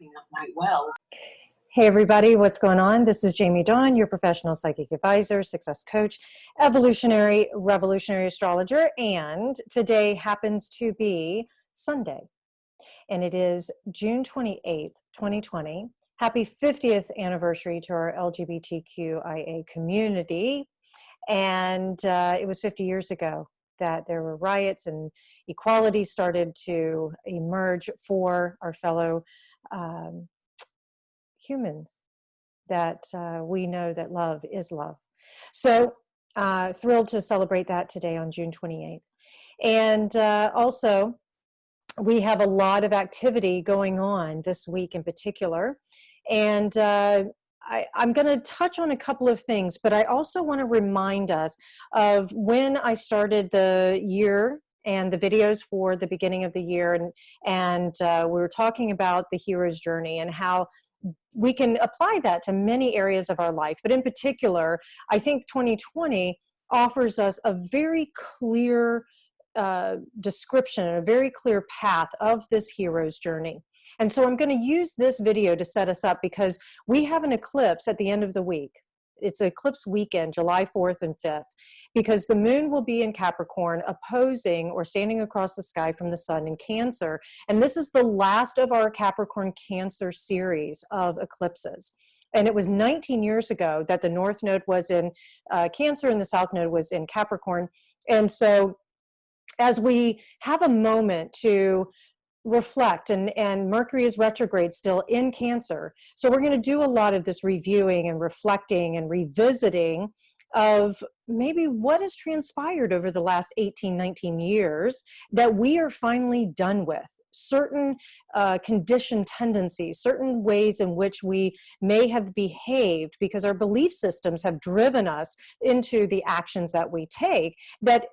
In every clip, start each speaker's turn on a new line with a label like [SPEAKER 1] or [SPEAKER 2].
[SPEAKER 1] up quite well.
[SPEAKER 2] Hey everybody, what's going on? This is Jamie Dawn, your professional psychic advisor, success coach, evolutionary, revolutionary astrologer, and today happens to be Sunday, and it is June 28th, 2020. Happy 50th anniversary to our LGBTQIA community, and it was 50 years ago that there were riots and equality started to emerge for our fellow humans, that we know that love is love. So thrilled to celebrate that today on June 28th. And also, we have a lot of activity going on this week in particular. And I'm going to touch on a couple of things, but I also want to remind us of when I started the year and the videos for the beginning of the year. And we were talking about the hero's journey and how we can apply that to many areas of our life. But in particular, I think 2020 offers us a very clear description, a very clear path of this hero's journey. And so I'm going to use this video to set us up because we have an eclipse at the end of the week. It's eclipse weekend, July 4th and 5th, because the moon will be in Capricorn opposing or standing across the sky from the sun in Cancer. And this is the last of our Capricorn Cancer series of eclipses. And it was 19 years ago that the North Node was in Cancer and the South Node was in Capricorn. And so as we have a moment to reflect, and Mercury is retrograde still in Cancer. So we're going to do a lot of this reviewing and reflecting and revisiting of maybe what has transpired over the last 18, 19 years that we are finally done with. Certain conditioned tendencies, certain ways in which we may have behaved because our belief systems have driven us into the actions that we take.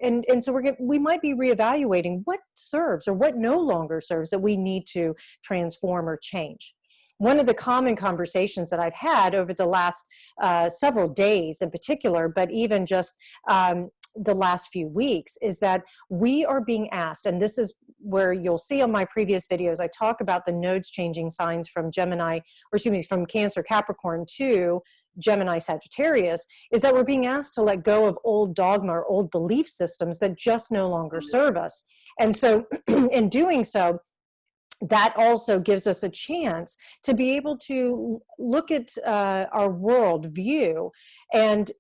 [SPEAKER 2] And so we might be reevaluating what serves or what no longer serves that we need to transform or change. One of the common conversations that I've had over the last several days in particular, but even just the last few weeks, is that we are being asked, and this is where you'll see on my previous videos, I talk about the nodes changing signs from from Cancer Capricorn to Gemini Sagittarius, is that we're being asked to let go of old dogma or old belief systems that just no longer serve us. And so in doing so, that also gives us a chance to be able to look at our world view and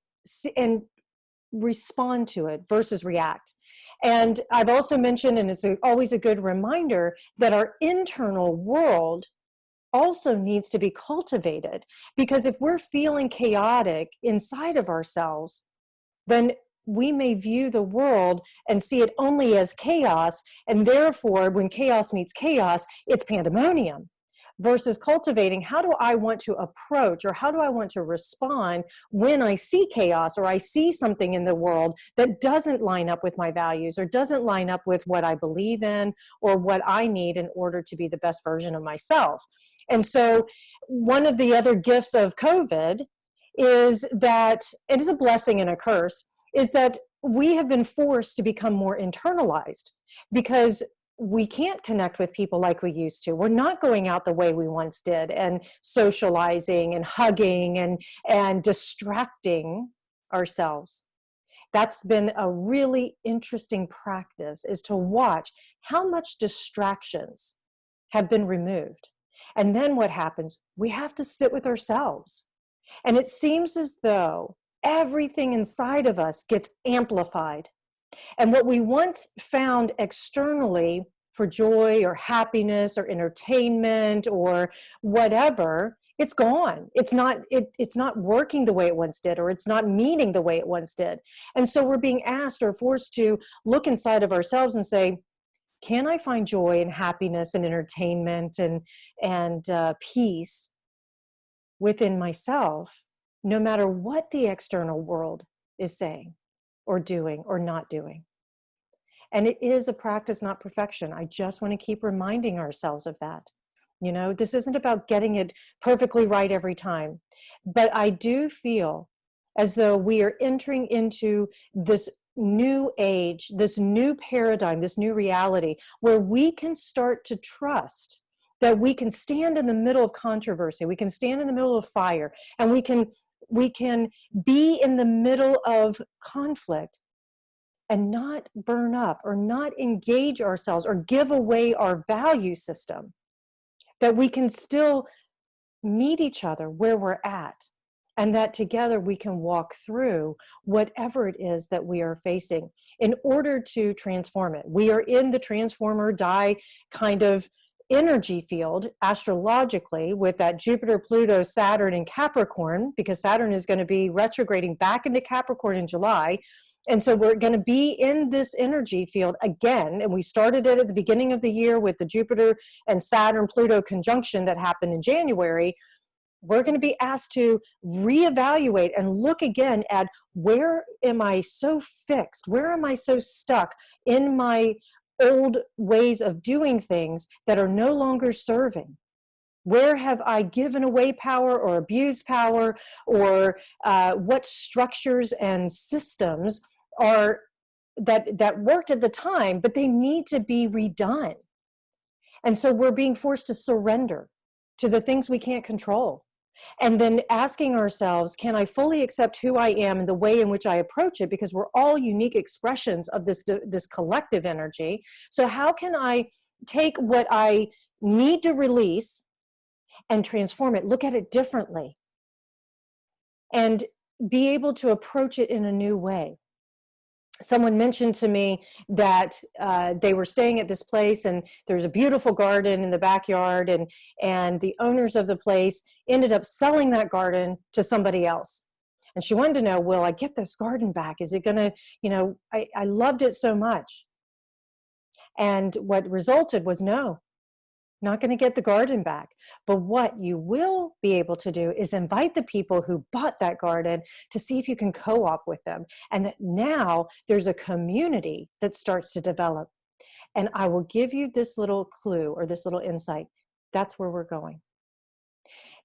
[SPEAKER 2] respond to it versus react. And I've also mentioned, and it's always a good reminder, that our internal world also needs to be cultivated, because if we're feeling chaotic inside of ourselves, then we may view the world and see it only as chaos, and therefore when chaos meets chaos, it's pandemonium, versus cultivating how do I want to approach or how do I want to respond when I see chaos or I see something in the world that doesn't line up with my values or doesn't line up with what I believe in or what I need in order to be the best version of myself. And so one of the other gifts of COVID is that it is a blessing and a curse, is that we have been forced to become more internalized because we can't connect with people like we used to. We're not going out the way we once did and socializing and hugging and distracting ourselves. That's been a really interesting practice, is to watch how much distractions have been removed. And then what happens? We have to sit with ourselves. And it seems as though everything inside of us gets amplified. And what we once found externally for joy or happiness or entertainment or whatever, it's gone. It's not working the way it once did, or it's not meaning the way it once did. And so we're being asked or forced to look inside of ourselves and say, can I find joy and happiness and entertainment and peace within myself, no matter what the external world is saying or doing or not doing? And it is a practice, not perfection. I just want to keep reminding ourselves of that. You know, this isn't about getting it perfectly right every time. But I do feel as though we are entering into this new age, this new paradigm, this new reality, where we can start to trust that we can stand in the middle of controversy, we can stand in the middle of fire, and we can be in the middle of conflict and not burn up or not engage ourselves or give away our value system, that we can still meet each other where we're at, and that together we can walk through whatever it is that we are facing in order to transform it. We are in the transformer die kind of energy field astrologically with that Jupiter, Pluto, Saturn, and Capricorn, because Saturn is going to be retrograding back into Capricorn in July. And so we're going to be in this energy field again. And we started it at the beginning of the year with the Jupiter and Saturn Pluto conjunction that happened in January. We're going to be asked to reevaluate and look again at, where am I so fixed? Where am I so stuck in my old ways of doing things that are no longer serving? Where have I given away power or abused power, or what structures and systems are that worked at the time, but they need to be redone? And so we're being forced to surrender to the things we can't control. And then asking ourselves, can I fully accept who I am and the way in which I approach it? Because we're all unique expressions of this collective energy. So how can I take what I need to release and transform it, look at it differently, and be able to approach it in a new way? Someone mentioned to me that they were staying at this place, and there's a beautiful garden in the backyard, and the owners of the place ended up selling that garden to somebody else. And she wanted to know, will I get this garden back? Is it gonna, I loved it so much. And what resulted was, no, not going to get the garden back. But what you will be able to do is invite the people who bought that garden to see if you can co-op with them. And that now there's a community that starts to develop. And I will give you this little clue or this little insight. That's where we're going.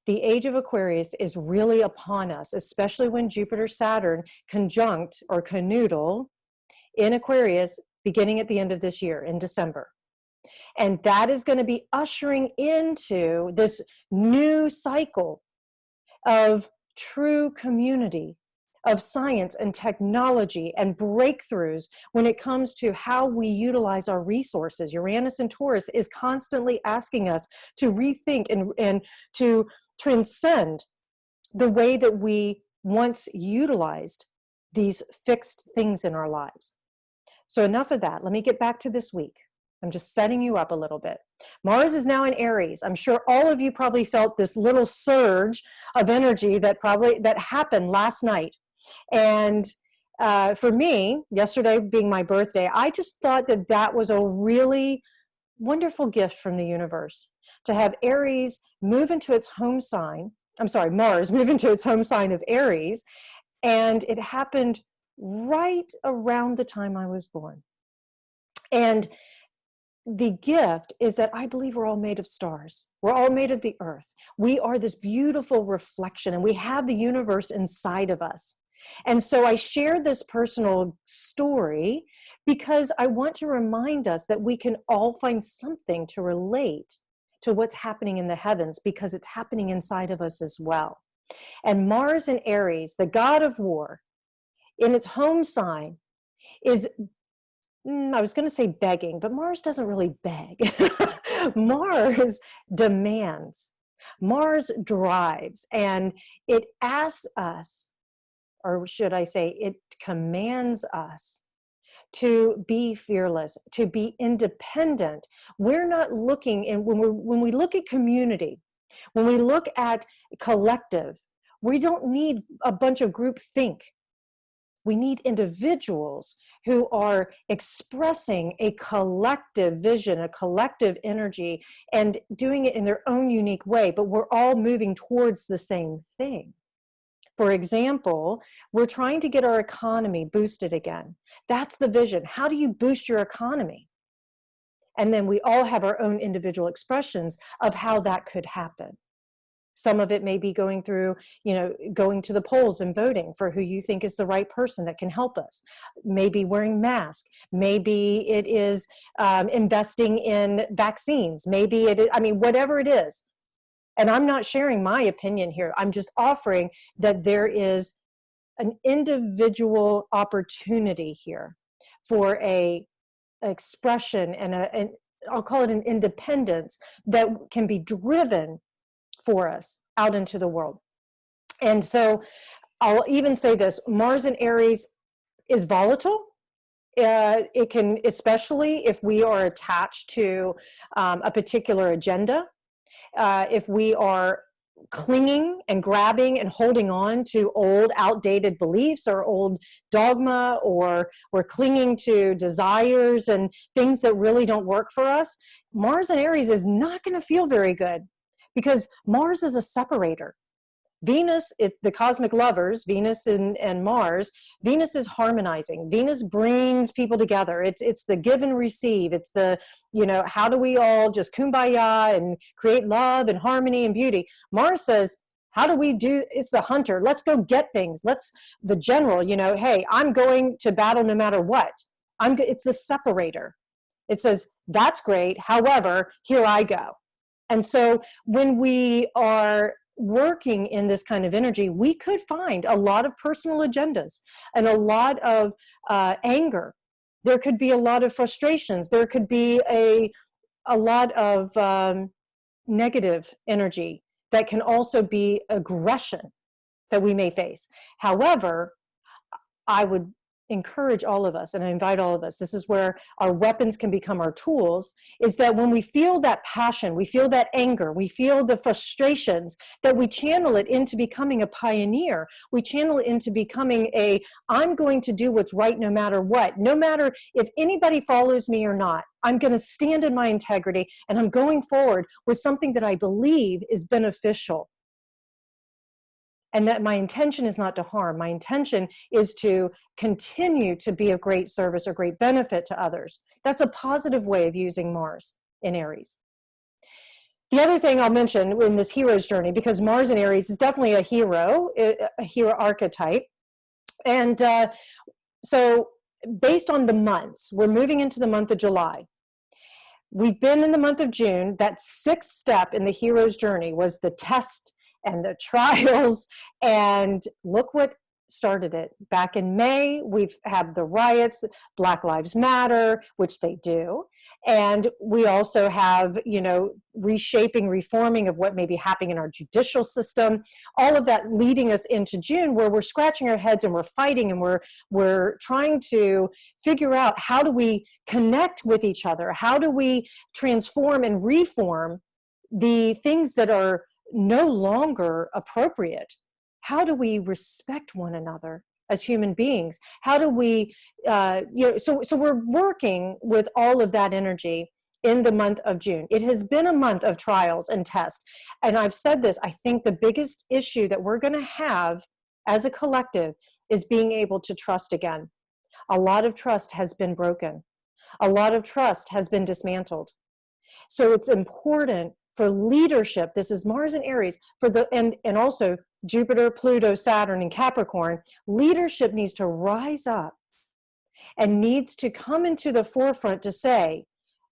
[SPEAKER 2] The age of Aquarius is really upon us, especially when Jupiter, Saturn conjunct or canoodle in Aquarius beginning at the end of this year in December. And that is going to be ushering into this new cycle of true community, of science and technology and breakthroughs when it comes to how we utilize our resources. Uranus and Taurus is constantly asking us to rethink and to transcend the way that we once utilized these fixed things in our lives. So enough of that. Let me get back to this week. I'm just setting you up a little bit. Mars is now in Aries. I'm sure all of you probably felt this little surge of energy that happened last night. And for me, yesterday being my birthday, I just thought that was a really wonderful gift from the universe to have Aries move into its home sign. Mars move into its home sign of Aries. And it happened right around the time I was born. And the gift is that I believe we're all made of stars. We're all made of the earth. We are this beautiful reflection, and we have the universe inside of us. And so I share this personal story because I want to remind us that we can all find something to relate to what's happening in the heavens, because it's happening inside of us as well. And Mars in Aries, the god of war, in its home sign is, I was going to say begging, but Mars doesn't really beg. Mars demands. Mars drives, and it asks us, or should I say, it commands us to be fearless, to be independent. We're not looking, and when we look at community, when we look at collective, we don't need a bunch of group think. We need individuals who are expressing a collective vision, a collective energy, and doing it in their own unique way, but we're all moving towards the same thing. For example, we're trying to get our economy boosted again. That's the vision. How do you boost your economy? And then we all have our own individual expressions of how that could happen. Some of it may be going through, going to the polls and voting for who you think is the right person that can help us. Maybe wearing masks. Maybe it is investing in vaccines. Maybe it is, whatever it is. And I'm not sharing my opinion here. I'm just offering that there is an individual opportunity here for a expression and I'll call it an independence that can be driven for us out into the world. And so I'll even say this: Mars in Aries is volatile. It can, especially if we are attached to a particular agenda, if we are clinging and grabbing and holding on to old outdated beliefs or old dogma, or we're clinging to desires and things that really don't work for us, Mars in Aries is not going to feel very good, because Mars is a separator. Venus, the cosmic lovers, Venus and Mars, Venus is harmonizing. Venus brings people together. It's the give and receive. It's the, how do we all just kumbaya and create love and harmony and beauty? Mars says, how do we do, it's the hunter. Let's go get things. The general, hey, I'm going to battle no matter what. It's the separator. It says, that's great. However, here I go. And so when we are working in this kind of energy, we could find a lot of personal agendas and a lot of anger. There could be a lot of frustrations. There could be a lot of negative energy that can also be aggression that we may face. However, I would encourage all of us, and I invite all of us, this is where our weapons can become our tools, is that when we feel that passion, we feel that anger, we feel the frustrations, that we channel it into becoming a pioneer. We channel it into becoming I'm going to do what's right no matter what. No matter if anybody follows me or not, I'm going to stand in my integrity, and I'm going forward with something that I believe is beneficial. And that my intention is not to harm. My intention is to continue to be of great service or great benefit to others. That's a positive way of using Mars in Aries. The other thing I'll mention in this hero's journey, because Mars in Aries is definitely a hero archetype. And so based on the months, we're moving into the month of July. We've been in the month of June. That sixth step in the hero's journey was the test and the trials, and look what started it. Back in May, we've had the riots, Black Lives Matter, which they do, and we also have, reshaping, reforming of what may be happening in our judicial system, all of that leading us into June, where we're scratching our heads and we're fighting and we're trying to figure out, how do we connect with each other? How do we transform and reform the things that are no longer appropriate? How do we respect one another as human beings? How do we, so we're working with all of that energy in the month of June. It has been a month of trials and tests. And I've said this, I think the biggest issue that we're going to have as a collective is being able to trust again. A lot of trust has been broken. A lot of trust has been dismantled. So it's important for leadership. This is Mars and Aries and also Jupiter, Pluto, Saturn, and Capricorn. Leadership needs to rise up and needs to come into the forefront to say,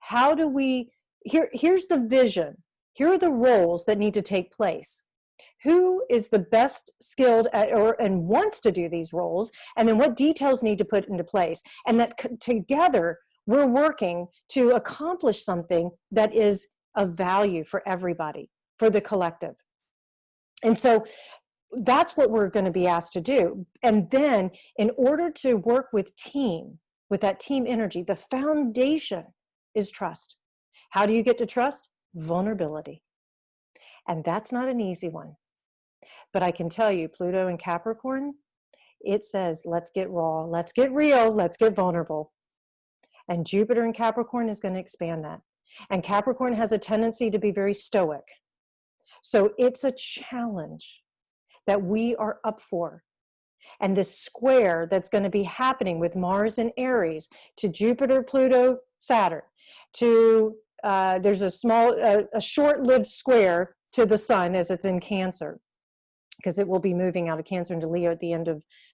[SPEAKER 2] how do we, here's the vision. Here are the roles that need to take place. Who is the best skilled at, and wants to do these roles? And then what details need to put into place? And that together we're working to accomplish something that is of value for everybody, for the collective. And so that's what we're going to be asked to do. And then in order to work with that team energy, the foundation is trust. How do you get to trust? Vulnerability. And that's not an easy one. But I can tell you, Pluto and Capricorn, it says, let's get raw, let's get real, let's get vulnerable. And Jupiter and Capricorn is going to expand that. And Capricorn has a tendency to be very stoic. So it's a challenge that we are up for. And this square that's going to be happening with Mars and Aries to Jupiter, Pluto, Saturn, to there's a short-lived square to the sun as it's in Cancer, because it will be moving out of Cancer into Leo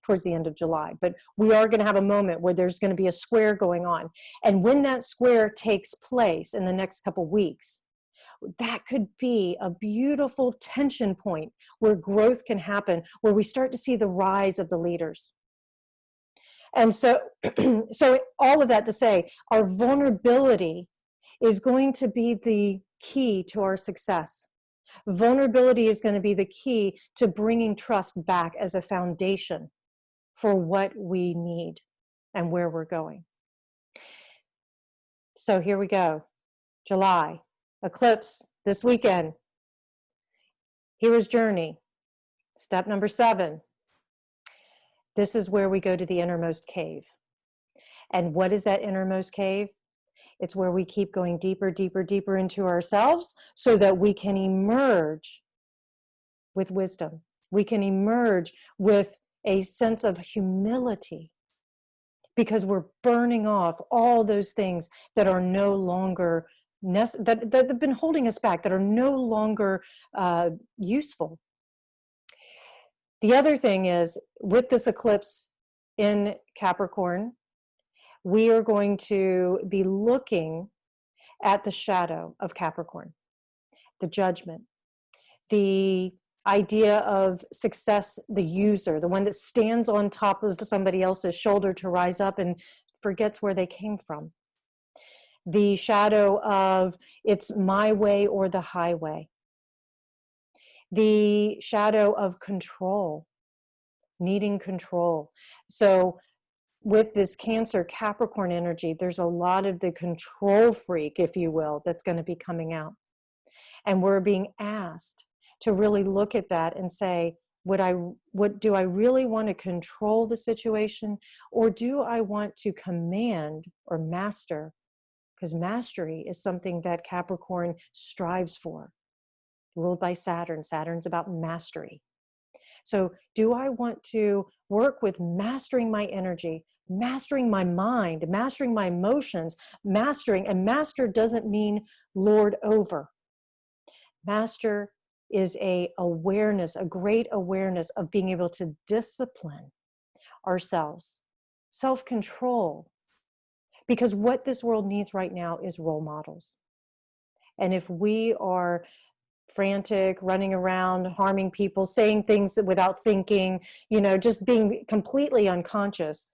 [SPEAKER 2] towards the end of July. But we are going to have a moment where there's going to be a square going on. And when that square takes place in the next couple weeks, that could be a beautiful tension point where growth can happen, where we start to see the rise of the leaders. And so, so all of that to say, our vulnerability is going to be the key to our success. Vulnerability is going to be the key to bringing trust back as a foundation for what we need and where we're going. So here we go. July, eclipse this weekend. Hero's journey, step number 7. This is where we go to the innermost cave. And what is that innermost cave? It's where we keep going deeper, deeper, deeper into ourselves so that we can emerge with wisdom. We can emerge with a sense of humility because we're burning off all those things that are no longer that have been holding us back, that are no longer useful. The other thing is, with this eclipse in Capricorn, we are going to be looking at the shadow of Capricorn, the judgment, the idea of success, the user, the one that stands on top of somebody else's shoulder to rise up and forgets where they came from. The shadow of it's my way or the highway. The shadow of control, needing control. So with this Cancer Capricorn energy, there's a lot of the control freak, if you will, that's going to be coming out. And we're being asked to really look at that and say, what do I really want to control the situation, or do I want to command or master? Because mastery is something that Capricorn strives for. Ruled by Saturn. Saturn's about mastery. So do I want to work with mastering my energy, mastering my mind, mastering my emotions, and master doesn't mean lord over. Master is a great awareness of being able to discipline ourselves, self-control, because what this world needs right now is role models. And if we are frantic, running around, harming people, saying things without thinking, just being completely unconscious,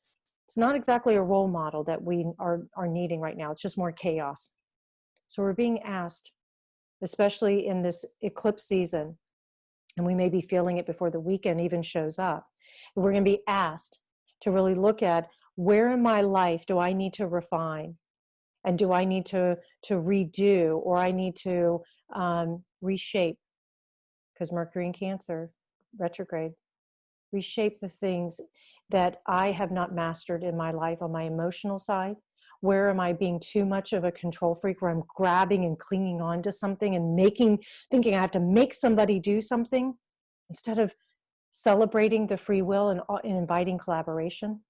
[SPEAKER 2] it's not exactly a role model that we are needing right now. It's just more chaos. So we're being asked, especially in this eclipse season, and we may be feeling it before the weekend even shows up, we're going to be asked to really look at, where in my life do I need to refine? And do I need to redo, or I need to reshape? Because Mercury in Cancer, retrograde, reshape the things that I have not mastered in my life on my emotional side. Where am I being too much of a control freak, where I'm grabbing and clinging on to something and thinking I have to make somebody do something, instead of celebrating the free will and inviting collaboration?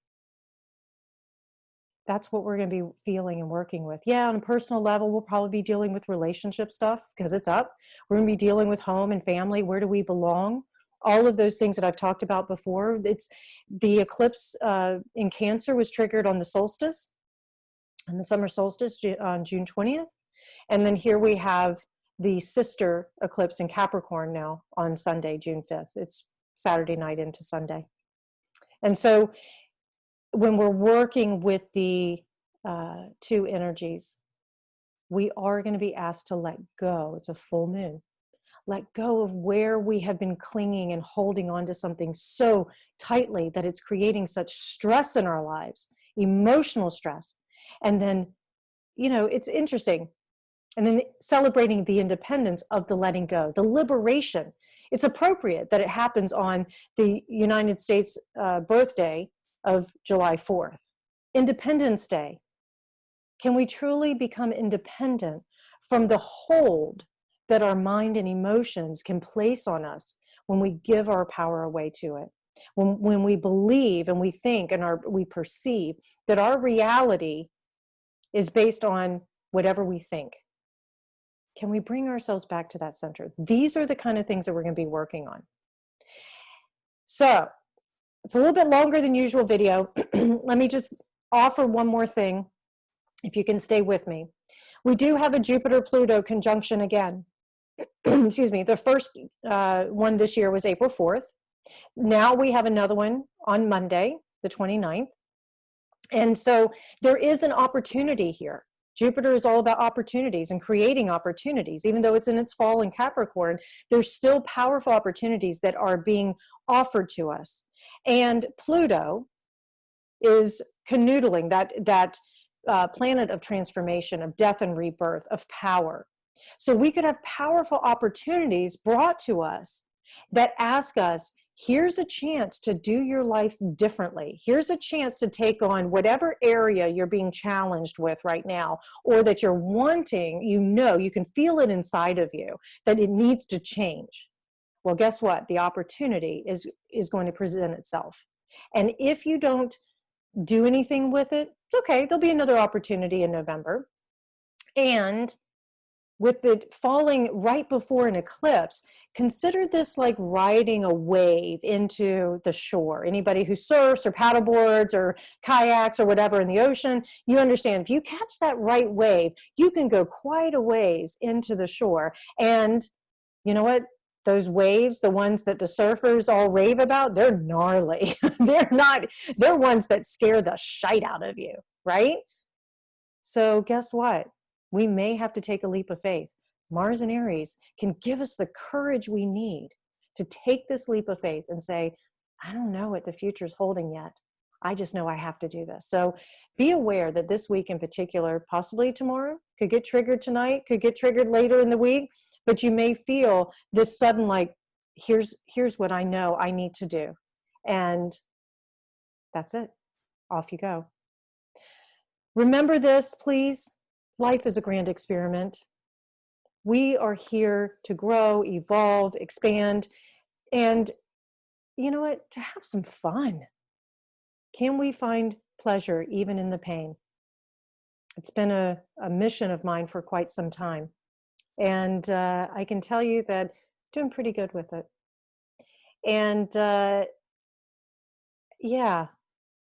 [SPEAKER 2] That's what we're going to be feeling and working with. Yeah, on a personal level, we'll probably be dealing with relationship stuff because it's up. We're going to be dealing with home and family. Where do we belong? All of those things that I've talked about before. It's the eclipse in Cancer was triggered on the solstice, on the summer solstice on June 20th. And then here we have the sister eclipse in Capricorn now on Sunday, June 5th. It's Saturday night into Sunday. And so when we're working with the two energies, we are going to be asked to let go. It's a full moon. Let go of where we have been clinging and holding on to something so tightly that it's creating such stress in our lives, emotional stress. And then, it's interesting. And then celebrating the independence of the letting go, the liberation. It's appropriate that it happens on the United States birthday of July 4th, Independence Day. Can we truly become independent from the hold that our mind and emotions can place on us when we give our power away to it? When we believe and we think and we perceive that our reality is based on whatever we think. Can we bring ourselves back to that center? These are the kind of things that we're going to be working on. So it's a little bit longer than usual video. Let me just offer one more thing, if you can stay with me. We do have a Jupiter-Pluto conjunction again. Excuse me. The first one this year was April 4th. Now we have another one on Monday, the 29th. And so there is an opportunity here. Jupiter is all about opportunities and creating opportunities. Even though it's in its fall in Capricorn, there's still powerful opportunities that are being offered to us. And Pluto is candoodling, that planet of transformation, of death and rebirth, of power. So we could have powerful opportunities brought to us that ask us, here's a chance to do your life differently. Here's a chance to take on whatever area you're being challenged with right now, or that you're wanting, you can feel it inside of you, that it needs to change. Well, guess what? The opportunity is going to present itself. And if you don't do anything with it, it's okay. There'll be another opportunity in November. And with it falling right before an eclipse, consider this like riding a wave into the shore. Anybody who surfs or paddleboards or kayaks or whatever in the ocean, you understand if you catch that right wave, you can go quite a ways into the shore. And you know what? Those waves, the ones that the surfers all rave about, they're gnarly. They're ones that scare the shite out of you, right? So guess what? We may have to take a leap of faith. Mars and Aries can give us the courage we need to take this leap of faith and say, I don't know what the future's holding yet. I just know I have to do this. So be aware that this week in particular, possibly tomorrow, could get triggered tonight, could get triggered later in the week, but you may feel this sudden like, here's what I know I need to do. And that's it. Off you go. Remember this, please. Life is a grand experiment. We are here to grow, evolve, expand, and you know what? To have some fun. Can we find pleasure even in the pain? It's been a mission of mine for quite some time. And I can tell you that I'm doing pretty good with it. And yeah,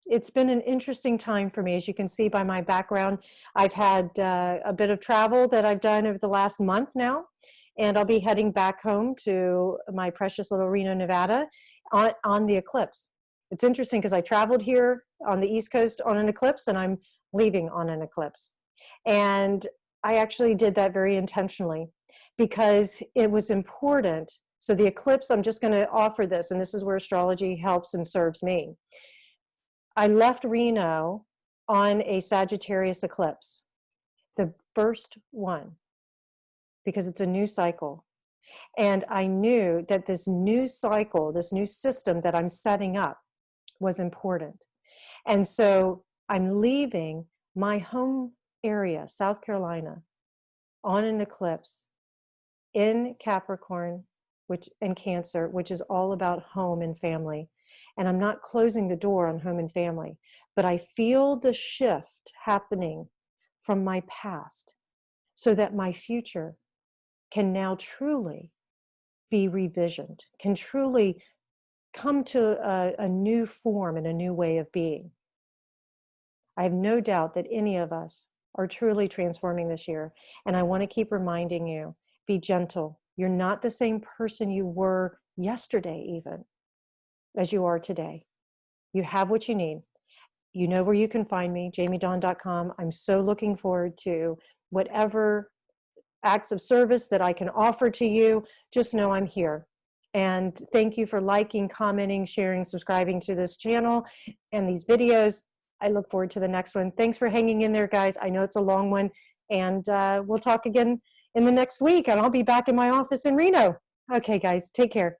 [SPEAKER 2] it's been an interesting time for me. As you can see by my background, I've had a bit of travel that I've done over the last month now, and I'll be heading back home to my precious little Reno, Nevada on the eclipse. It's interesting because I traveled here on the East Coast on an eclipse, and I'm leaving on an eclipse. And I actually did that very intentionally because it was important. So the eclipse, I'm just going to offer this, and this is where astrology helps and serves me. I left Reno on a Sagittarius eclipse, the first one, because it's a new cycle. And I knew that this new cycle, this new system that I'm setting up was important. And so I'm leaving my home area, South Carolina, on an eclipse in Capricorn, and Cancer, which is all about home and family. And I'm not closing the door on home and family, but I feel the shift happening from my past so that my future can now truly be revisioned, can truly come to a new form and a new way of being. I have no doubt that any of us are truly transforming this year. And I want to keep reminding you, be gentle. You're not the same person you were yesterday even as you are today. You have what you need. You know where you can find me, jamiedawn.com. I'm so looking forward to whatever acts of service that I can offer to you. Just know I'm here. And thank you for liking, commenting, sharing, subscribing to this channel and these videos. I look forward to the next one. Thanks for hanging in there, guys. I know it's a long one, and we'll talk again in the next week, and I'll be back in my office in Reno. Okay, guys, take care.